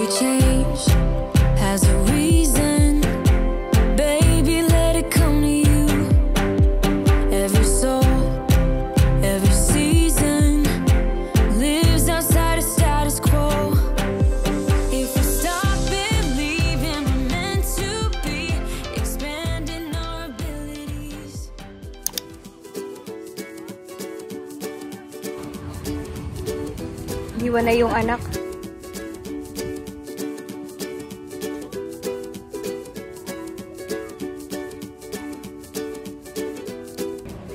Every change has a reason. Baby, let it come to you. Every soul, every season lives outside of status quo. If we stop believing we're meant to be, expanding our abilities. Iwan na yung anak.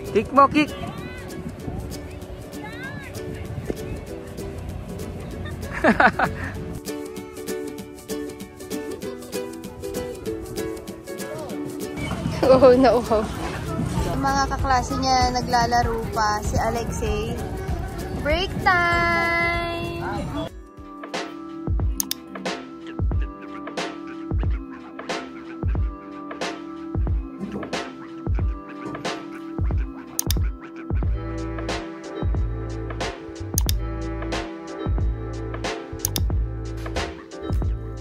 Kick mo, kick! Oo, nauhaw. Yung mga kaklase niya naglalaro pa, si Alexei. Break time!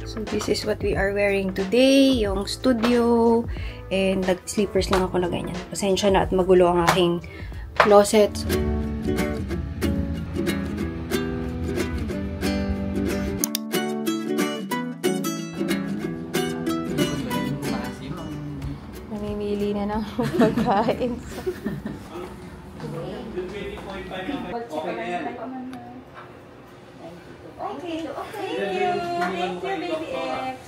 So this is what we are wearing today, yung studio, and nag-sleepers lang ako na ganyan. Pasensya na at magulo ang aking closet. Namimili na ng pagkain. Okay. Thank you. Thank you, baby X.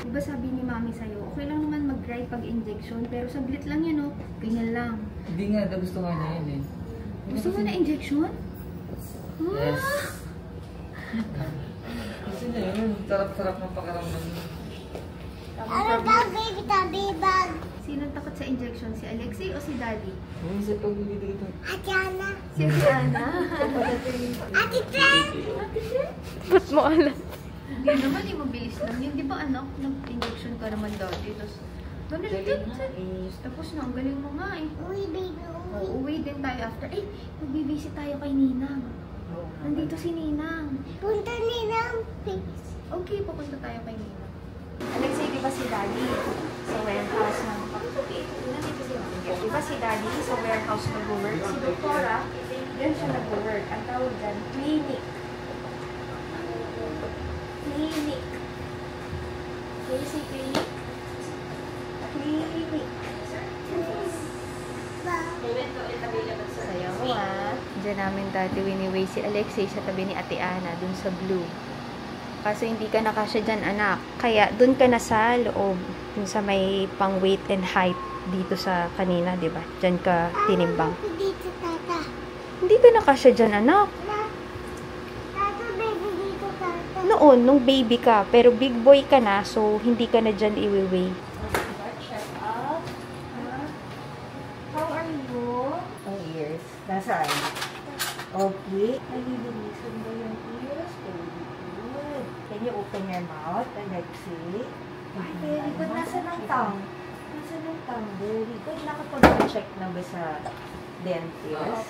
Diba sabi ni mami sa'yo, okay lang naman mag-dry pag-injection, pero saglit lang yan, oh. Ganyan lang. Hindi nga, gusto nga niya yun eh. Gusto mo na injection? Yes. Gusto niya yun, sarap-sarap ng pakaramdam. Ano bag, baby, tabi bag? Sino takot sa injection? Si Alexei o si Daddy? Ano sa pag-ibig dito? Ate Ana. Si Ana. Ate Tren. Ba't mo alam? Hindi naman, mabilis lang yun. Di ba anak, nag-injection ka naman dati. Tapos, tapos na, ang galing mo nga eh. Uy, baby, uy. Uuwi din tayo after. Eh, mag-visit tayo kay Ninang. Nandito si Ninang. Punta Ninang, please. Okay, pupunta tayo kay Ninang. Alexei, di ba si Daddy sa warehouse ng... Nandito si Mami. Di ba si Daddy sa warehouse nag-work? Si Doktora, dyan siya nag-work. Ang tawag dyan, clinic. Clinic. Can you say clinic? Clinic. Sayaw mo ah. Diyan namin dati winiway si Alexei sa tabi ni Ate Ana, dun sa blue. Kaso hindi ka nakasya dyan, anak. Kaya, dun ka na sa loob. Dun sa may pang weight and height dito sa kanina, di ba? Dyan ka tinimbang. Dito, tata. Hindi ka nakasya dyan, anak. Tata, baby, dito, tata. Noon, nung baby ka. Pero big boy ka na, so hindi ka na dyan iwi-weigh. Check up. How are you? Ang ears. Nasaan? Okay. Nalilinisan ba yung ears? Very good. Can you open your mouth, Alexei? Ay, very good. Nasaan ang tongue? Nasaan ang tongue? Very good. Nakapag-check na ba sa dentist?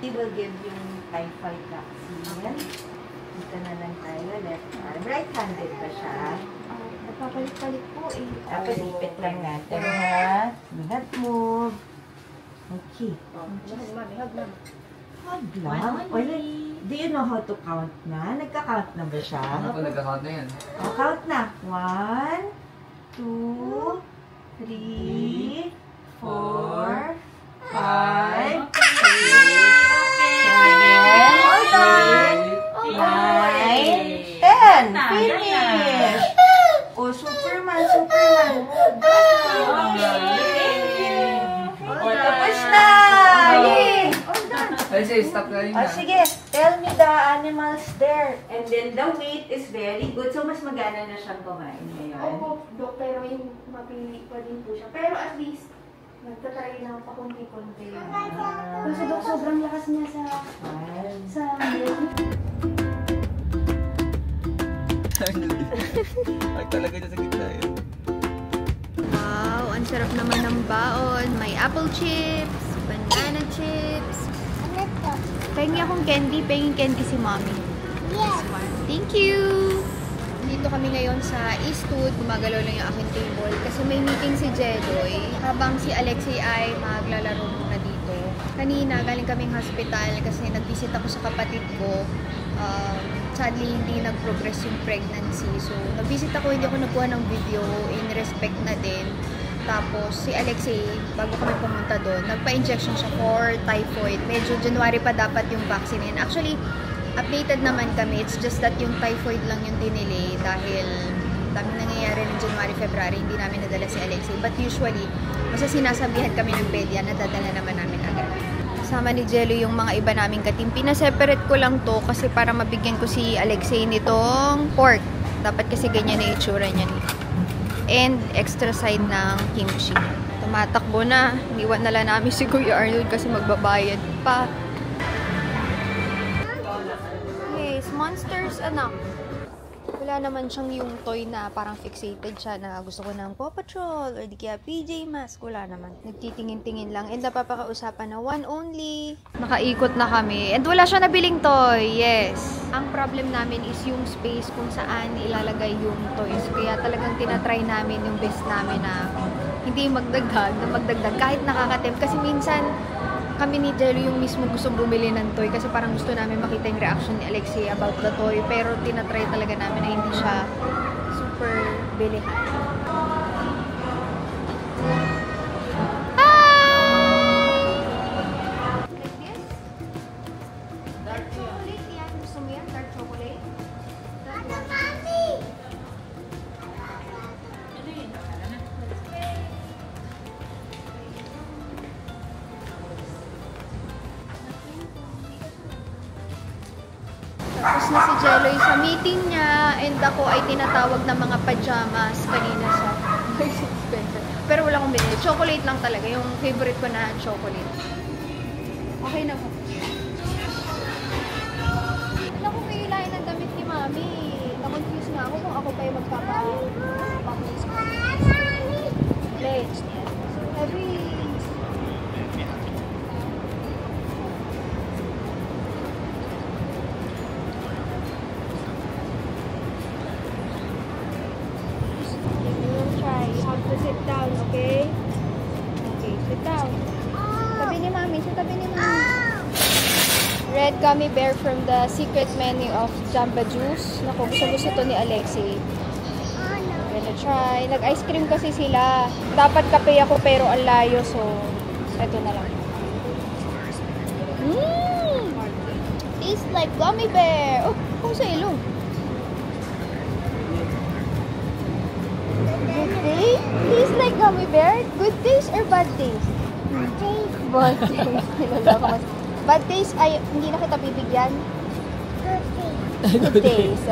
He will give you typhoid vaccine. Dito na lang tayo. Left arm. Right-handed ba siya? Napapalit-palit po eh. Tapos ipit lang natin, ha? Do not move. Okay. Mami, hug na. Hug lang? Wala. Do you know how to count na? Nagka-count na ba siya? Ano po, nagka-count na yan? O, count na. 1, 2, 3, 4, 5, 6, 7, all done. 9, 10. Finish! Oh, Superman, Superman. Oh, tapos na! Yay! All done. Ay, sige, stop na yun Oh, na. sige, tell me the animals there. And then the weight is very good. So, mas magana na siyang kumain ngayon. Opo, Dok, pero yung mapili pa din po siya. Pero at least, nagtatry na pa konti-konti. Kasi Dok, sobrang lakas niya sa milk. Ay, talaga dyan sa gitna yun. Wow, ang sarap naman ng baon. May apple chips, banana chips. Ano to? Pahingi akong candy. Pahingin candy si mommy. Yes. Thank you! Dito kami ngayon sa Eastwood. Gumagalaw lang yung aking table kasi may meeting si Jedoy. Habang si Alexei ay maglalaro muna dito. Kanina, galing kaming hospital kasi nag-visit ako sa kapatid ko. Sadly, hindi nag-progress yung pregnancy. So, nag-visit ako, hindi ako nagkuha ng video in respect na din. Tapos, si Alexei, bago kami pumunta doon, nagpa-injection siya for typhoid. Medyo January pa dapat yung vaccine. Actually, updated naman kami. It's just that yung typhoid lang yung dinelay dahil daming nangyayari ng January, February. Hindi namin nadala si Alexei. But usually, basta sinasabihan kami ng pedya, nadadala naman namin agad. Kasama ni Jello yung mga iba naming katim. Pina-separate ko lang to kasi para mabigyan ko si Alexei nitong pork. Dapat kasi ganyan na itsura niya. And extra side ng kimchi. Tumatakbo na. Iniwan na lang namin si Kuya Arnold kasi magbabayad pa. Yes, monsters anak. Wala naman siyang yung toy na parang fixated siya na gusto ko ng Paw Patrol or di kaya PJ Masks. Wala naman. Nagtitingin-tingin lang. And napapakausapan na one only. Nakaikot na kami. And wala siya nabiling toy. Yes. Ang problem namin is yung space kung saan ilalagay yung toys. Kaya talagang tinatry namin yung best namin na hindi magdagdag. Kahit nakakatem. Kasi minsan kami ni Jello yung mismo gustong bumili ng toy kasi parang gusto namin makita yung reaction ni Alexei about the toy. Pero tinatry talaga namin na hindi siya super bilihan. Hi! Like this? Dark chocolate yan. Gusto mo yan? Dark chocolate? Ano, Mami? Tapos na si Jelloy sa meeting niya and ako ay tinatawag ng mga pajamas kanina sa Spencer. Pero wala akong binili. Chocolate lang talaga. Yung favorite ko na chocolate. Okay na po. Alam ko kayo lain ng damit ni Mami. Na-confuse nga ako kung ako pa yung magpapa-paklis ko. Pledge. So every... Sit down, okay? Okay, sit down. Tabi ni Mami, sa tabi ni Mami. Red gummy bear from the secret menu of Jamba Juice. Naku, gusto to ni Alexei. Gonna try. Nag-ice cream kasi sila. Dapat kape ako pero ang layo, so eto na lang. Tastes like gummy bear. Oh, kung sa ilong. Good day? Tastes like gummy bear? Good taste or bad taste? Bad taste. Bad taste ay hindi na kita bibigyan? Good taste.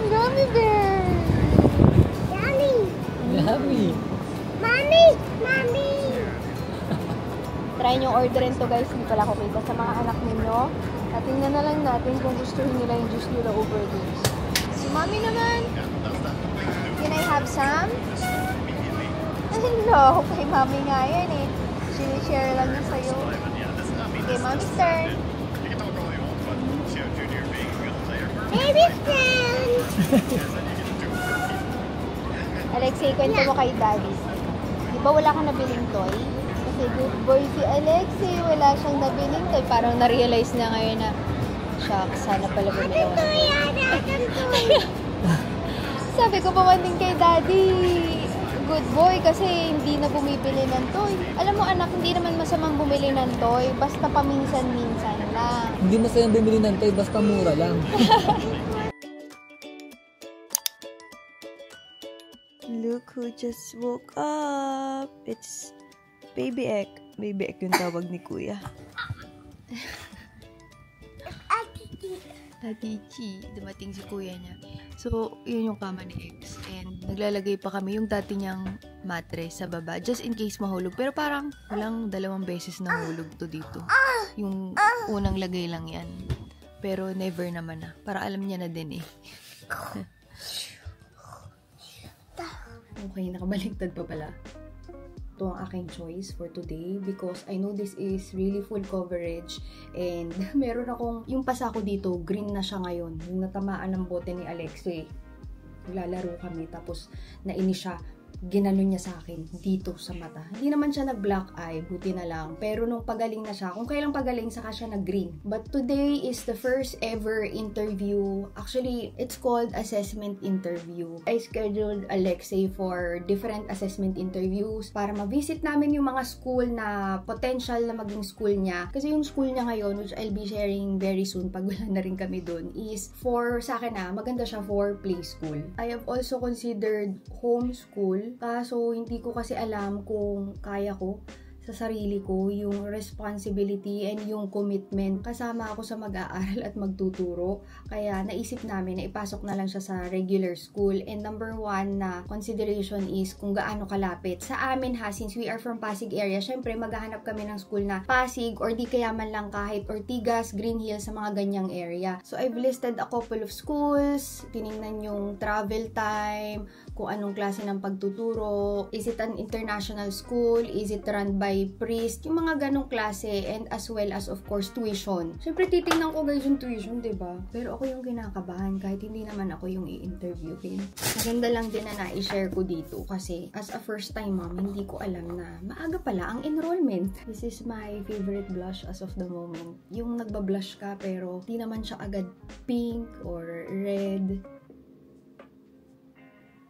Gummy bear! Yummy! Yummy! Mami! Mami! Try nyo orderin to guys. Hindi pala ako kita sa mga anak ninyo. At tingnan na lang natin kung gustuhin nila yung juice nila overdose. Si Mami naman. Can I have some? No, kay Mami nga yan eh. Share lang niya sa'yo. Okay, Mami's turn. Baby friend! Alexei, kwento mo kay Daddy. Di ba wala kang nabiling toy? Kasi good boy si Alexei. Wala siyang nabiling toy. Parang na-realize na ngayon na, shucks, sana pala bumili ako. Sabi ko pa man din kay Daddy, good boy kasi hindi na bumibili ng toy. Alam mo anak, hindi naman masamang bumili ng toy. Basta paminsan-minsan lang. Hindi masayang bumili ng toy, basta mura lang. Look who just woke up. It's Baby Ek. Baby Ek yung tawag ni Kuya. Tatichi, dumating si kuya niya. So, yun yung kama ni X. And naglalagay pa kami yung dati niyang mattress sa baba. Just in case mahulog. Pero parang walang 2 beses nahulog to dito. Yung unang lagay lang yan. Pero never naman na. Para alam niya na din eh. Okay, nakabaliktad pa pala. to ang aking choice for today because I know this is really full coverage and meron akong, yung pasa ko dito, green na siya ngayon. Yung natamaan ng bote ni Alexei. Lalaro kami tapos nainis siya. Ginano niya sa akin dito sa mata. Hindi naman siya nag-black eye, buti na lang. Pero nung pagaling na siya, kung kailang pagaling, saka siya nag-green. But today is the first ever interview. Actually, it's called assessment interview. I scheduled Alexei for different assessment interviews para ma-visit namin yung mga school na potential na maging school niya. Kasi yung school niya ngayon, which I'll be sharing very soon pag wala na rin kami dun, is for, sa akin maganda siya for play school. I have also considered homeschool. Kaso, hindi ko kasi alam kung kaya ko sa sarili ko yung responsibility and yung commitment. Kasama ako sa mag-aaral at magtuturo. Kaya naisip namin na ipasok na lang siya sa regular school. And number one na consideration is kung gaano kalapit. Sa amin since we are from Pasig area, syempre maghahanap kami ng school na Pasig or di kaya man lang kahit Ortigas, Green Hills, sa mga ganyang area. So I've listed a couple of schools. Tinignan yung travel time, kung anong klase ng pagtuturo. Is it an international school? Is it run by priest? Yung mga ganong klase, and as well as of course tuition. Siyempre titingnan ko guys yung tuition, diba? Pero ako yung kinakabahan kahit hindi naman ako yung i-interviewin. Maganda lang din na na-share ko dito kasi as a first time mom, hindi ko alam na maaga pala ang enrollment. This is my favorite blush as of the moment. Yung nagbablush ka pero di naman siya agad pink or red.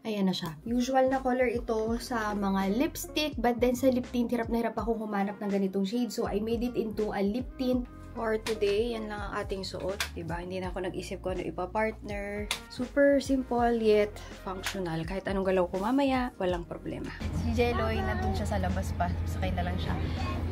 Ayan na siya. Usual na color ito sa mga lipstick, but then sa lip tint, hirap na hirap ako humanap ng ganitong shade. So, I made it into a lip tint. For today, yan lang ang ating suot. Diba? Hindi na ako nag-isip ko ano ipa-partner. Super simple yet functional. Kahit anong galaw ko mamaya, walang problema. Si Jeloy, nandun siya sa labas pa. Sakay na lang siya.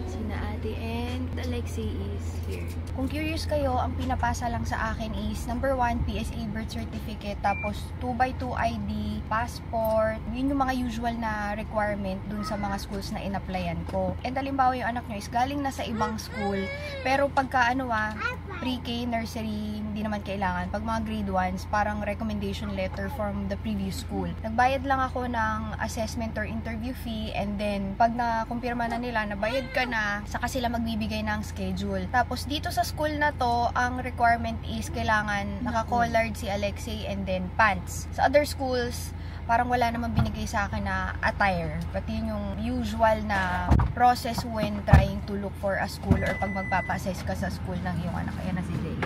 Sina Ate and Alexei is here. Kung curious kayo, ang pinapasa lang sa akin is number 1, PSA birth certificate, tapos 2x2 ID, passport. Yun yung mga usual na requirement dun sa mga schools na in-applyan ko. And halimbawa yung anak nyo is galing na sa ibang school, pero pagka pre-K, nursery, hindi naman kailangan. Pag mga grade 1s, parang recommendation letter from the previous school. Nagbayad lang ako ng assessment or interview fee, and then pag na-kumpirma na nila, nabayad ka na, saka sila magbibigay ng schedule. Tapos dito sa school na to, ang requirement is kailangan naka-collared si Alexei and then pants. Sa other schools, parang wala namang binigay sa akin na attire. Pati yun yung usual na process when trying to look for a school or pag magpapa-assess ka sa school ng iyong anak. Ayan na si Jay.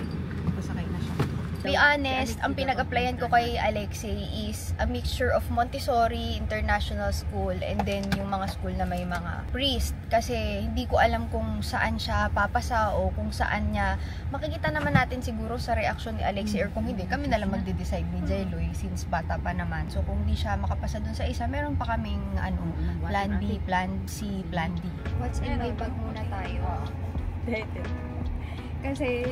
Pasakay na siya. To be honest, ang pinag-applyan ko kay Alexei is a mixture of Montessori, international school, and then yung mga school na may mga priest. Kasi hindi ko alam kung saan siya papasa o kung saan niya. Makikita naman natin siguro sa reaction ni Alexei, or kung hindi, kami na lang magde-decide ni Jeloy since bata pa naman. So kung hindi siya makapasa dun sa isa, meron pa kaming plan B, plan C, plan D. What's in my bag muna tayo? Kasi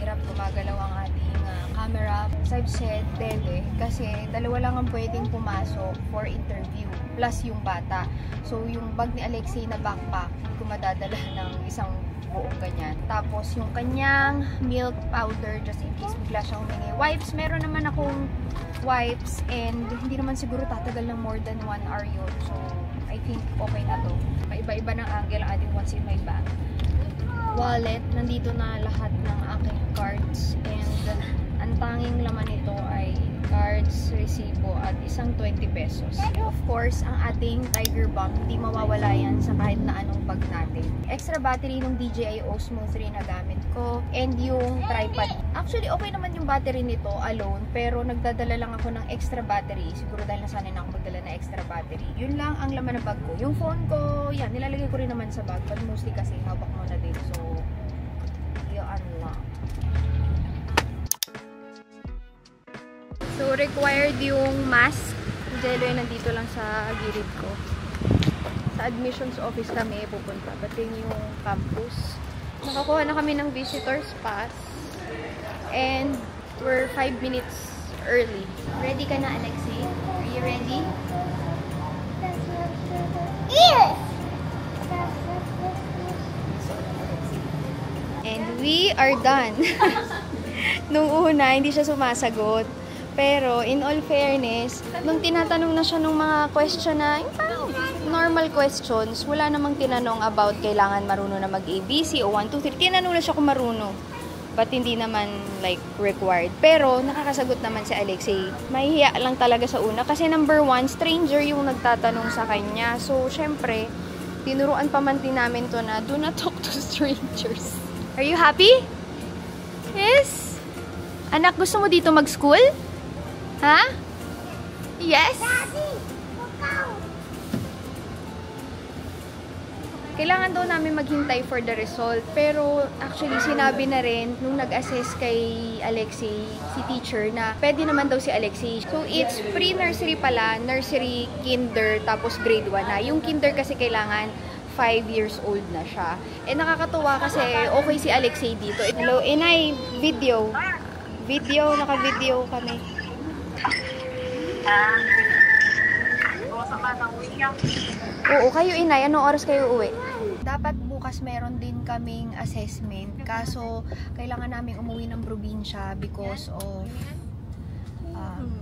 hirap gumagalaw ang ating camera. As I've said, kasi dalawa lang ang pwedeng pumasok for interview, plus yung bata. So, yung bag ni Alexei na backpack, hindi ko madadala ng isang buong ganyan. Tapos, yung kanyang milk powder, just in case bigla siyang humingi. Wipes, meron naman akong wipes, and hindi naman siguro tatagal ng more than 1 hour yun. So, I think okay na to. Iba-iba ng angle ang ating what's in my bag. Wallet, nandito na lahat ng aking cards, and ang tanging laman nito ay cards, resibo at isang 20 pesos. Of course, ang ating Tiger Balm, hindi mawawala yan sa kahit na anong bag natin. Extra battery ng DJI Osmo 3 na gamit ko, and yung tripod. Actually, okay naman yung battery nito alone, pero nagdadala lang ako ng extra battery. Siguro dahil nasanay na ako magdala ng extra battery. Yun lang ang laman ng bag ko. Yung phone ko, yan, nilalagay ko rin naman sa bag, but mostly kasi hawak mo na din. So, yun lang. So, required yung mask. Jeloy nandito lang sa gilid ko. Sa admissions office kami pupunta. Pati yung campus. Nakakuha na kami ng visitor's pass. And we're 5 minutes early. Ready ka na, Alexei? Are you ready? Yes! And we are done. Nung una, hindi siya sumasagot. Pero, in all fairness, nung tinatanong na siya ng mga question na, normal questions, wala namang tinanong about kailangan marunong na mag-ABC o 1, 2, 3. Tinanong na siya kung marunong. But hindi naman, like, required. Pero, nakakasagot naman si Alexei. Mahihiya lang talaga sa una. Kasi number 1, stranger yung nagtatanong sa kanya. So, syempre, tinuruan pa man din namin to na, do not talk to strangers. Are you happy? Yes? Anak, gusto mo dito mag-school? Ha? Yes? Kailangan daw namin maghintay for the result. Pero actually, sinabi na rin nung nag-assess kay Alexei, si teacher, na pwede naman daw si Alexei. So, it's pre-nursery pala, nursery, kinder, tapos grade 1 na. Yung kinder kasi kailangan 5 years old na siya. Eh, nakakatuwa kasi okay si Alexei dito. Hello, Inay, video. Naka-video kami. Oo, kayo Inay, anong oras kayo uwi? Dapat bukas meron din kaming assessment. Kaso, kailangan namin umuwi ng probinsya because of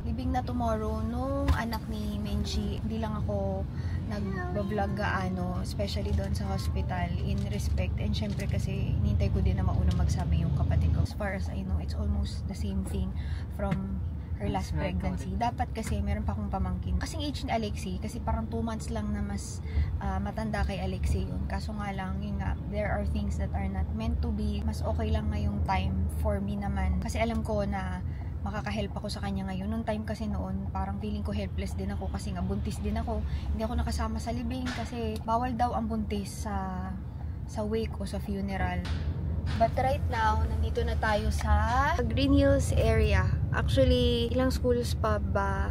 libing na tomorrow nung anak ni Menchi. Hindi lang ako nag-vlog gaano, especially doon sa hospital, in respect. And syempre kasi, hinintay ko din na mauna magsabi yung kapatid ko. As far as I know, it's almost the same thing from her last pregnancy. Dapat kasi, meron pa akong pamangkin. Kasing age ni Alexei, kasi parang 2 months lang na mas matanda kay Alexei yun. Kaso nga lang, yun nga, there are things that are not meant to be. Mas okay lang ngayong time for me naman. Kasi alam ko na makaka-help ako sa kanya ngayon. Noong time kasi noon, parang feeling ko helpless din ako kasi nga buntis din ako. Hindi ako nakasama sa libing kasi bawal daw ang buntis sa wake o sa funeral. But right now, nandito na tayo sa Green Hills area. Actually, ilang schools pa ba?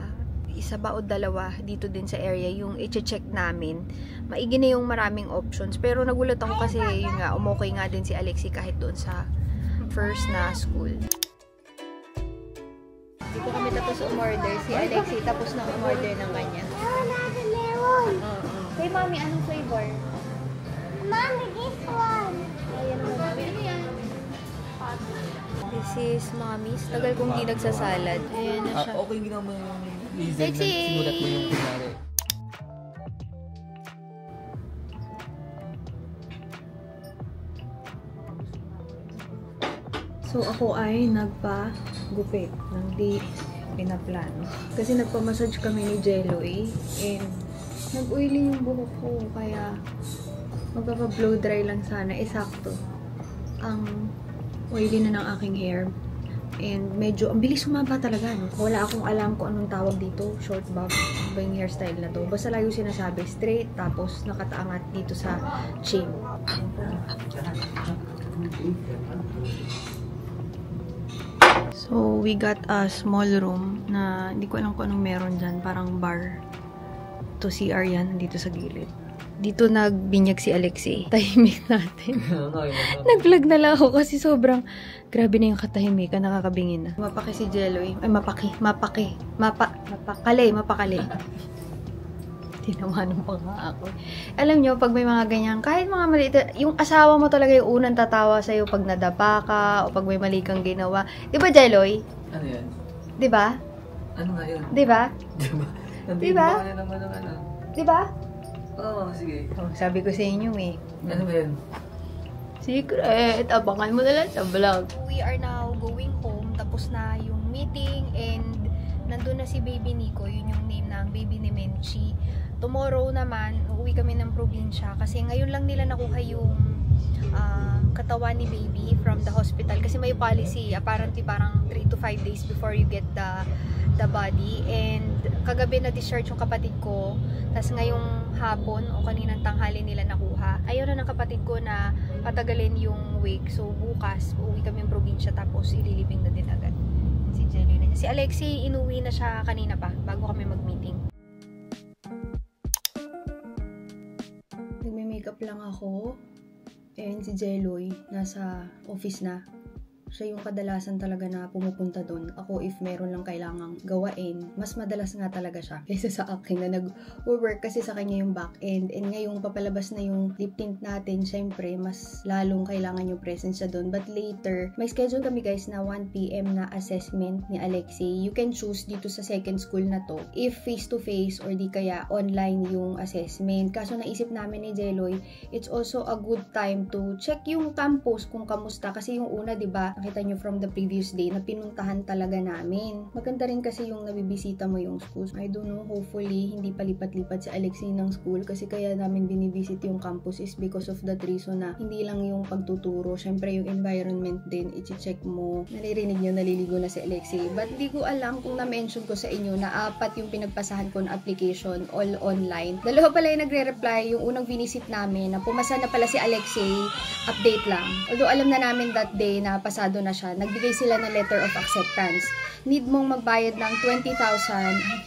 Isa ba o dalawa dito din sa area yung i-check namin. Maigi na yung maraming options. Pero nagulat ako kasi yun nga, umokay nga din si Alexei kahit doon sa first na school. Dito kami tapos umorder. Si Alexei tapos na umorder ng kanya. Hey, Mami, anong flavor? Mommy, this one. Ayan mo, Mami. Ano yan? This is Mommy's. Tagal kong di nagsasalad. Ayan na siya. Okay, ginawa mo yung reason na Sexy! sinulat mo yung kunwari. So, ako ay nagpa-gupit ng di pinaplano. Kasi nagpa-massage kami ni Jeloy and nag-oily yung buhok ko. Kaya, magpapa-blow dry lang sana. Sakto. Ang oily na ng aking hair. And medyo, ang bilis sumaba talaga. No? Wala akong alam kung anong tawag dito. Short bob. Ba yung hairstyle na to. Basta lagi sinasabi, straight. Tapos nakataangat dito sa chin. So, we got a small room na hindi ko alam kung anong meron dyan. Parang bar. To CR yan, dito sa gilid. Dito nagbinyag si Alexei. Tahimik natin. Nag-vlog na lang ako kasi sobrang grabe na yung katahimikan. Nakakabingin na. Mapaki si Jeloy. Ay, mapakali. Tinawanan pa nga ako. Alam nyo, pag may mga ganyan, kahit mga maliit, yung asawa mo talaga yung unang tatawa sa'yo pag nadapa ka o pag may mali kang ginawa. Di ba, Jeloy? Ano yan? Di ba? Ano nga yun? Di ba? Diba? Diba? Nandito ka naman ng ano? Di ba? Oo, sige. Oh, sabi ko sa inyo eh. Ano ba yan? Secret! Abangan mo na lang sa vlog. We are now going home. Tapos na yung meeting and nandun na si Baby Nico. Yun yung name ng baby ni Menchi. Tomorrow naman, uuwi kami ng probinsya kasi ngayon lang nila nakuha yung katawan ni Baby from the hospital. Kasi may policy, apparently parang 3 to 5 days before you get the body. And kagabi na discharge yung kapatid ko. Tapos ngayong hapon o kaninang tanghali nila nakuha. Ayaw na ng kapatid ko na patagalin yung wake. So bukas, uuwi kami ng probinsya tapos ililibing na din agad. Si Jelly na. Si Alexei, inuwi na siya kanina pa bago kami mag-meeting. Nagme-makeup lang ako. And si Jeloy, nasa office na. Siya yung kadalasan talaga na pumupunta doon. Ako, if meron lang kailangang gawain, mas madalas nga talaga siya kaysa sa akin na nag-work kasi sa kanya yung back end. And ngayong papalabas na yung lip tint natin, syempre, mas lalong kailangan yung presence siya doon. But later, may schedule kami guys na 1 PM na assessment ni Alexei. You can choose dito sa second school na to if face-to-face or di kaya online yung assessment. Kaso naisip namin ni Jeloy, it's also a good time to check yung campus kung kamusta. Kasi yung una, diba, nakita nyo from the previous day na pinuntahan talaga namin. Maganda rin kasi yung nabibisita mo yung school. I don't know, hopefully, hindi palipat-lipat si Alexei ng school kasi kaya namin binivisit yung campus is because of that reason na hindi lang yung pagtuturo, syempre yung environment din, i-check mo. Naririnig nyo, naliligo na si Alexei. But di ko alam kung na-mention ko sa inyo na 4 yung pinagpasahan ko na application all online. 2 pala yung nagre-reply, yung unang visit namin na pumasa na pala si Alexei, update lang. Although alam na namin that day na pasado na siya, nagbigay sila ng letter of acceptance. Need mong magbayad ng 20,000,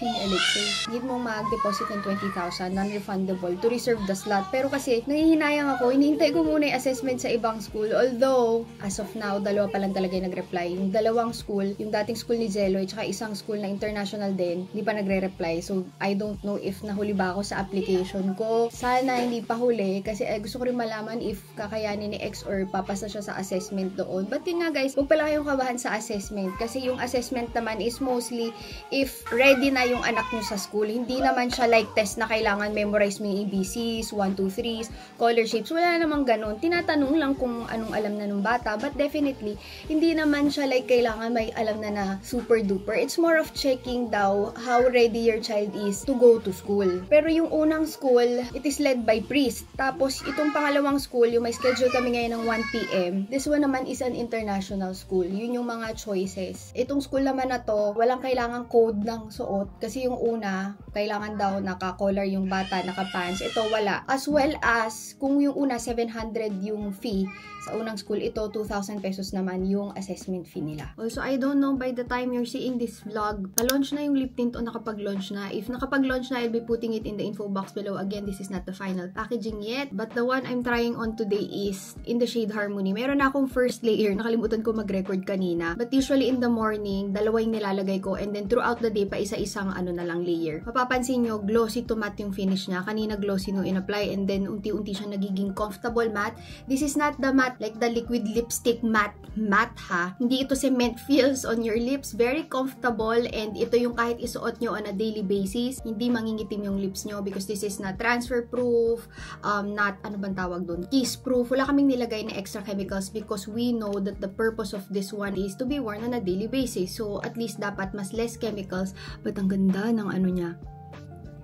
Alexei. Need mong mag-deposit ng 20,000, non-refundable, to reserve the slot. Pero kasi, nangihinayang ako, hinihintay ko muna yung assessment sa ibang school. Although, as of now, 2 pa lang talaga yung nag-reply. Yung 2 school, yung dating school ni Jeloy, tsaka isang school na international din, hindi pa nagre-reply. So, I don't know if nahuli ba ako sa application ko. Sana hindi pa huli, kasi gusto ko rin malaman if kakayanin ni X or papasa siya sa assessment doon. But yun nga guys, huwag pala kayong kabahan sa assessment. Kasi yung assessment naman is mostly if ready na yung anak nyo sa school. Hindi naman siya like test na kailangan memorize mo yung ABCs, 1, 2, 3s, color shapes. Wala namang ganun. Tinatanong lang kung anong alam na ng bata. But definitely, hindi naman siya like kailangan may alam na super duper. It's more of checking daw how ready your child is to go to school. Pero yung unang school, it is led by priest. Tapos, itong pangalawang school, yung may schedule kami ngayon ng 1 PM. This one naman is an international school. Yun yung mga choices. Itong school naman na to, walang kailangang code ng suot. Kasi yung una, kailangan daw naka-collar yung bata, naka-pants. Ito, wala. As well as, kung yung una, 700 yung fee, sa unang school, ito, 2,000 pesos naman yung assessment fee nila. Also, I don't know by the time you're seeing this vlog, na-launch na yung lip tint o nakapag-launch na. If nakapag-launch na, I'll be putting it in the info box below. Again, this is not the final packaging yet. But the one I'm trying on today is in the shade Harmony. Meron na akong first layer. Nakalimutan ko mag-record kanina. But usually in the morning, 2 yung nilalagay ko. And then throughout the day, pa isa-isang na lang layer. Mapapansin nyo, glossy to matte yung finish niya. Kanina glossy nung in-apply. And then unti-unti siya nagiging comfortable matte. This is not the matte like the liquid lipstick matte ha. Hindi ito cement feels on your lips. Very comfortable. And ito yung kahit isuot nyo on a daily basis, hindi mangingitim yung lips nyo because this is not transfer proof, not, ano bang tawag doon, kiss proof. Wala kaming nilagay na extra chemicals because we know that the purpose of this one is to be worn on a daily basis. So, at least dapat mas less chemicals. But ang ganda ng ano niya.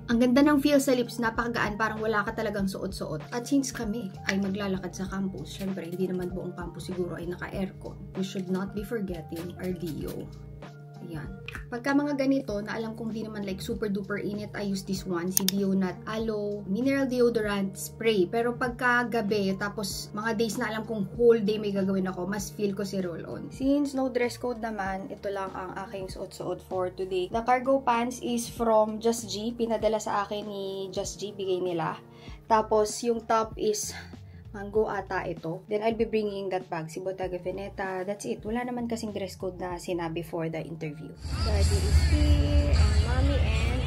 Ang ganda ng feel sa lips, napakagaan, parang wala ka talagang suot-suot. At since kami ay maglalakad sa campus, syempre hindi naman buong campus siguro ay naka-aircon. We should not be forgetting our Dio. Ayan. Pagka mga ganito, na alam kong di naman like super duper init, I use this one, si Dionat Aloe Mineral Deodorant Spray. Pero pagka gabi, tapos mga days na alam kong whole day may gagawin ako, mas feel ko si roll-on. Since no dress code naman, ito lang ang aking suot-suot for today. The cargo pants is from Just G. Pinadala sa akin ni Just G, bigay nila. Tapos yung top is mango ata ito. Then, I'll be bringing that bag. Si Bottega Veneta. That's it. Wala naman kasing dress code na sinabi for the interview. Daddy is here. And Mommy and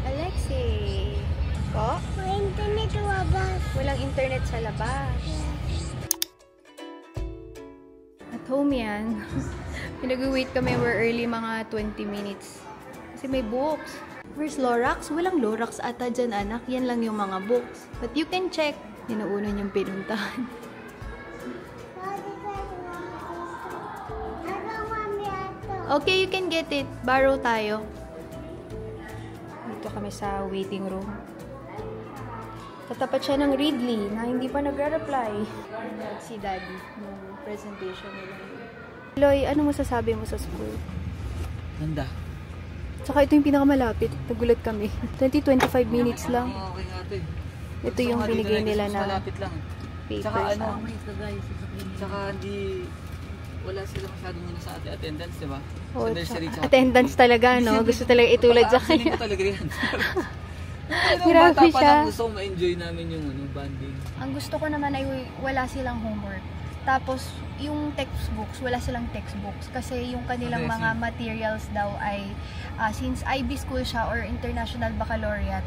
Alexei. Po? May internet sa labas. Walang internet sa labas. At home yan. Pinag-wait kami. We're early mga 20 minutes. Kasi may books. Where's Lorax? Walang Lorax ata dyan, anak. Yan lang yung mga books. But you can check. Inuuna niyong pinuntahan. Okay, you can get it. Borrow tayo. Dito kami sa waiting room. Katapat siya ng Ridley na hindi pa nagre-reply. Si Daddy ng presentation nila. Loy, ano masasabi mo sa school? Ganda. Tsaka ito yung pinakamalapit. Nagulat kami. 20-25 minutes lang. Okay nga ito eh. Ito yung binigay nila na malapit lang. papers. Tsaka ano, tsaka hindi, wala sila masyadong muna sa attendance, di ba? Oh, sa nursery, tsaka attendance talaga, no? Gusto talaga itulad sa Feeling kanya. ko talaga yan. Grabe bata pa siya. lang gusto ko ma-enjoy namin yung bonding. Ang gusto ko naman ay wala silang homework. Tapos, yung textbooks, wala silang textbooks. Kasi yung kanilang mga materials daw ay, since IB school siya or International Baccalaureate,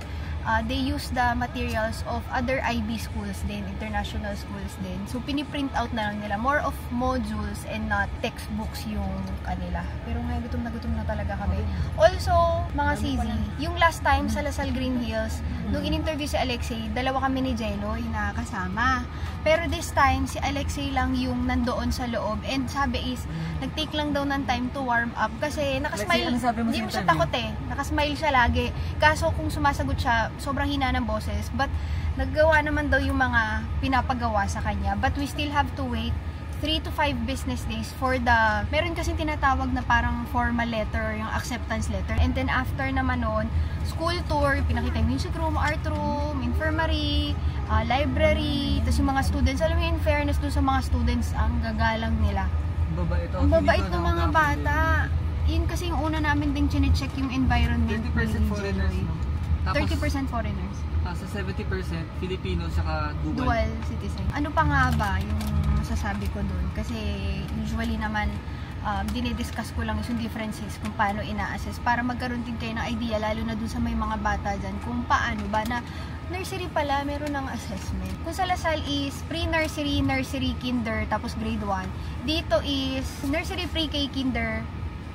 they use the materials of other IB schools din, international schools din. So, piniprint out na lang nila. More of modules and not textbooks yung kanila. Pero ngayon, gutom na talaga kami. Also, mga CZ, yung last time sa Lasal Green Hills, nung in-interview si Alexei, dalawa kami ni Jeloy na kasama. Pero this time, si Alexei lang yung nandoon sa loob. And sabi is, nag-take lang daw ng time to warm up. Kasi nakasmile, hindi mo siya takot eh. Nakasmile siya lagi. Kaso kung sumasagot siya, sobrang hina ng boses. But naggawa naman daw yung mga pinapagawa sa kanya. But we still have to wait 3 to 5 business days for the, meron kasing tinatawag na parang formal letter, yung acceptance letter. And then after naman nun, school tour, pinakita yung music room, art room, infirmary, library, tapos yung mga students, alam mo yung fairness dun sa mga students, ang gagalang nila. Ang babait ng mga bata. Yun kasi yung una namin din chine-check yung environment. 20% foreigners, no? 30% foreigners. Sa 70% Filipino saka dual citizen. Ano pa nga ba yung masasabi ko dun? Kasi usually naman dinidiscuss ko lang yung differences kung paano ina-assess para magkaroon din kayo ng idea, lalo na dun sa may mga bata dyan, kung paano ba na nursery pala meron ng assessment. Kung sa Lasal is pre-nursery, nursery, kinder, tapos grade 1. Dito is nursery, pre-K, kinder,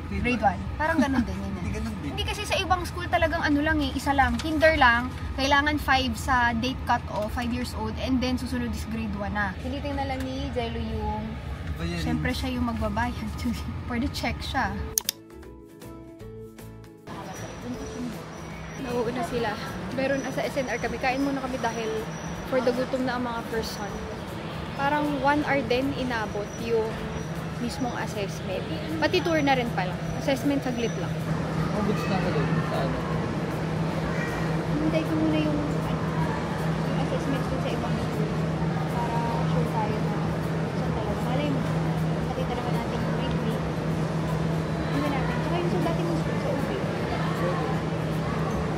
grade 1. Parang ganun din yun. Hindi kasi sa ibang school talagang ano lang eh, isa lang, kinder lang, kailangan 5 sa date cut off, 5 years old, and then susunod is grade 1 na. Tinitingnan lang ni Jello yung, syempre siya yung magbabayad, for the check siya. Nauuna sila. Pero nasa SNR kami, kain muna kami dahil for the gutom na ang mga person. Parang 1 hour din inabot yung mismong assessment. Pati tour na rin pala. Assessment saglit lang. Gusto na ko doon sa ano? Hintay ko muna yung assessment ko sa ibang school para sure tayo na saan talaga. Malay mo, nakita naman natin yung weekly. Hindi natin. Tsaka yung sa dating school sa UP.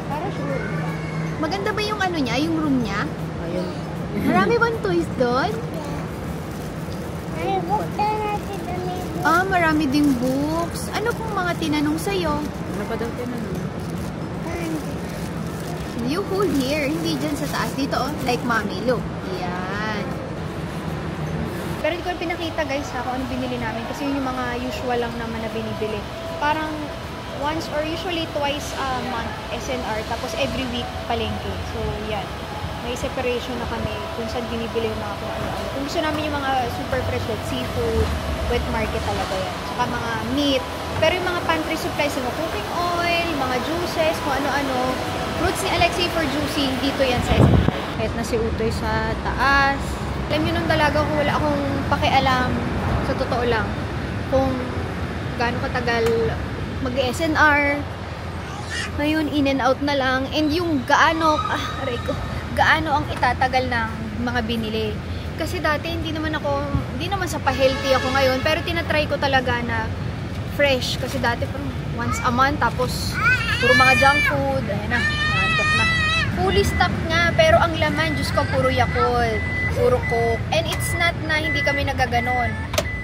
Para sure. Maganda ba yung ano niya, yung room niya? Ayun. Marami bang toys doon? Ay, book na natin doon. Marami ding books. Ano pong mga tinanong sa'yo? Ano pa daw tinanong? You hold here. Hindi dyan sa taas. Dito, oh. Like mommy. Look. Yan. Pero hindi ko pinakita, guys, ha, kung ano binili namin. Kasi yun yung mga usual lang naman na binibili. Parang once or usually twice a month SNR. Tapos every week palengke. So, yan. May separation na kami kung saan binibili yung mga kung ano-ano. Kung gusto namin yung mga super fresh like seafood, wet market talaga yan. Saka mga meat. Pero yung mga pantry supplies, yung cooking oil, mga juices, kung ano-ano. Fruits ni Alexei for juicing, dito yan sa SNR. Kahit na si Utoy sa taas. Alam nyo nung dalaga ko, wala akong pakialam, sa totoo lang, kung gaano katagal mag-SNR. Ngayon, in and out na lang. And yung gaano, gaano ang itatagal ng mga binili. Kasi dati, hindi naman sa pa-healthy ako ngayon, pero tinatry ko talaga na fresh. Kasi dati parang once a month, tapos puro mga junk food. Ayan na, nantok na. Fully stocked nga, pero ang laman, Diyos ko, puro Yakult, puro Coke. And it's not na hindi kami nagaganon.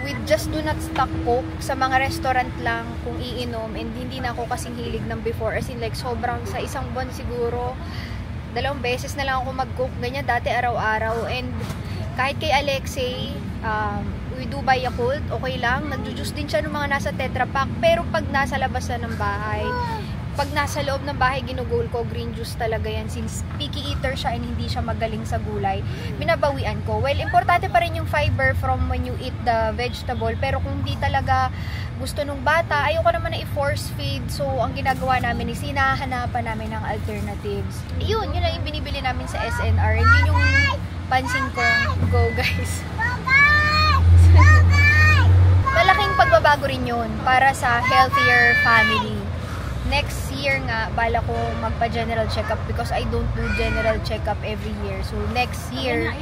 We just do not stock Coke sa mga restaurant lang kung iinom. And hindi na ako kasing hilig ng before. As in like, sobrang sa isang buwan siguro, 2 beses na lang ako mag-coke. Ganyan, dati araw-araw. And kahit kay Alexei, we do buy Yakult, okay lang. Nagjujuice din siya ng mga nasa Tetra Pak. Pero pag nasa labas na ng bahay, pag nasa loob ng bahay, ginugol ko, green juice talaga yan. Since picky eater siya and hindi siya magaling sa gulay, binabawian ko. Well, importante pa rin yung fiber from when you eat the vegetable. Pero kung hindi talaga gusto nung bata, ayoko naman na i-force feed. So, ang ginagawa namin is hinahanapan namin ng alternatives. Yun lang yung binibili namin sa SNR. And yun yung pansin ko. Go, guys. Malaking pagbabago rin yun para sa healthier family. Next year nga, bala ko magpa-general check-up because I don't do general check-up every year. So, next year,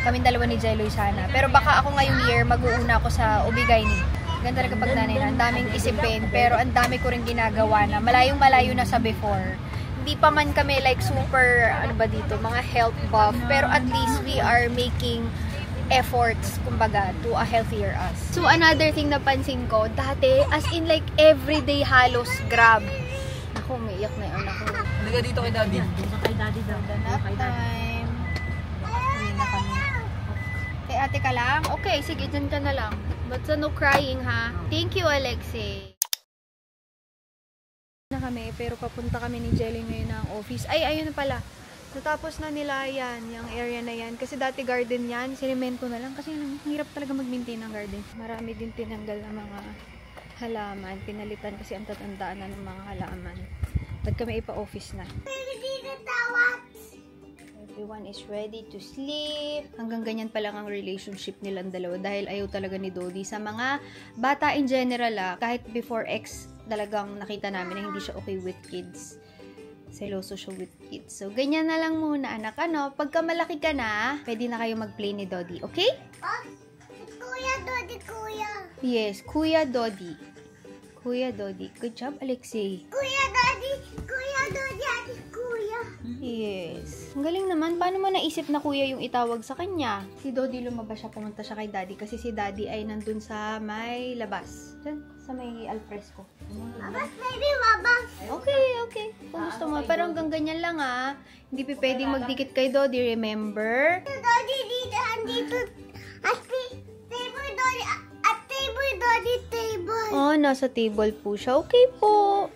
kaming dalawa ni Jeloy sana. Pero baka ako ngayong year, mag-uuna ako sa Obigaini. Ganda talaga pag nanay na. Ang daming isipin, pero ang dami ko rin ginagawa na. Malayong-malayo na sa before. Hindi pa man kami like super, ano ba dito, mga health buff. Pero at least we are making efforts, kumbaga, to a healthier us. So, another thing na pansin ko, dati, as in like, everyday halos grab. Ako, umiiyak na yun ako. Halika dito kay Daddy. Kay Daddy daw. Nap time. Uwi na kami. Kay ate ka lang? Okay, sige, dyan ka na lang. But no crying, ha? Thank you, Alexei. Na kami, pero papunta kami ni Jelly ngayon ng office. Ay, ayun na pala. Natapos na nila yan, yung area na yan. Kasi dati garden yan, sinimento na lang. Kasi hirap talaga mag-maintain ng garden. Marami din tinanggal ng mga halaman. Pinalitan kasi ang tatandaan na ng mga halaman. Ba't kami ipa-office na? Everyone is ready to sleep. Hanggang ganyan pa lang ang relationship nilang dalawa. Dahil ayaw talaga ni Dodi sa mga bata in general. Kahit before ex, talagang nakita namin na hindi siya okay with kids. Seloso siya with kids. So, ganyan na lang muna, anak. Ano, pagka malaki ka na, pwede na kayo mag-play ni Dodi. Okay? Kuya, Dodi, kuya. Yes, Kuya Dodi. Kuya Dodi. Good job, Alexei. Kuya, Dodi, ate, kuya. Yes. Ang galing naman. Paano mo naisip na kuya yung itawag sa kanya? Si Dodi lumabas siya, pumunta siya kay Daddy kasi si Daddy ay nandun sa may labas. Diyan, sa may alfresco. Babas, baby, babas. Okay. Kung gusto mo. Pero hanggang ganyan lang Hindi pa pwedeng magdikit kay Dodi, remember? Dodi, dito, andito. Ate, table, Dodi, at table, Dodi, table. Oh, nasa table po siya. Okay po.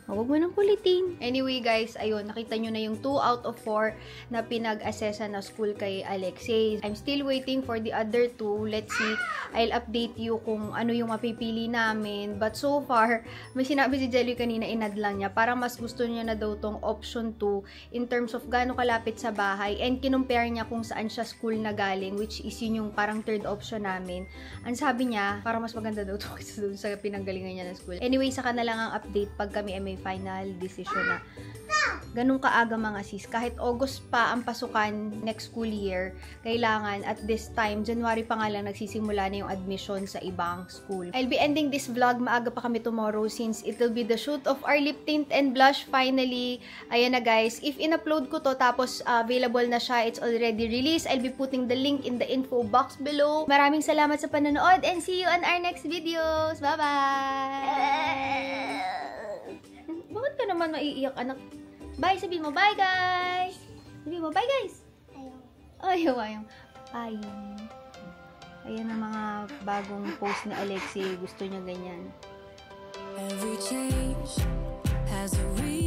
Huwag mo nang kulitin. Anyway guys, ayun, nakita nyo na yung 2 out of 4 na pinag-assessa na school kay Alexei. I'm still waiting for the other 2. Let's see. I'll update you kung ano yung mapipili namin. But so far, may sinabi si Jelly kanina, inad lang niya. Parang mas gusto niya na daw tong option 2 in terms of gaano kalapit sa bahay. And kinumpare niya kung saan siya school na galing, which is yun yung parang third option namin. Ang sabi niya, parang mas maganda daw to kasi doon sa pinanggalingan niya ng school. Anyway, saka na lang ang update pag kami ay may final decision na ganun kaaga mga sis. Kahit August pa ang pasukan next school year, kailangan at this time, January pa nga lang nagsisimula na yung admission sa ibang school. I'll be ending this vlog. Maaga pa kami tomorrow since it will be the shoot of our lip tint and blush finally. Ayan na guys. If in-upload ko to tapos available na siya, it's already released. I'll be putting the link in the info box below. Maraming salamat sa panonood and see you on our next videos. Bye-bye! Bakit ka naman maiiyak, anak? Bye, sabihin mo, bye, guys! Sabihin mo, bye, guys! Ayaw. Bye. Ayan ang mga bagong post ni Alexei. Gusto niya ganyan. Every change has a reason.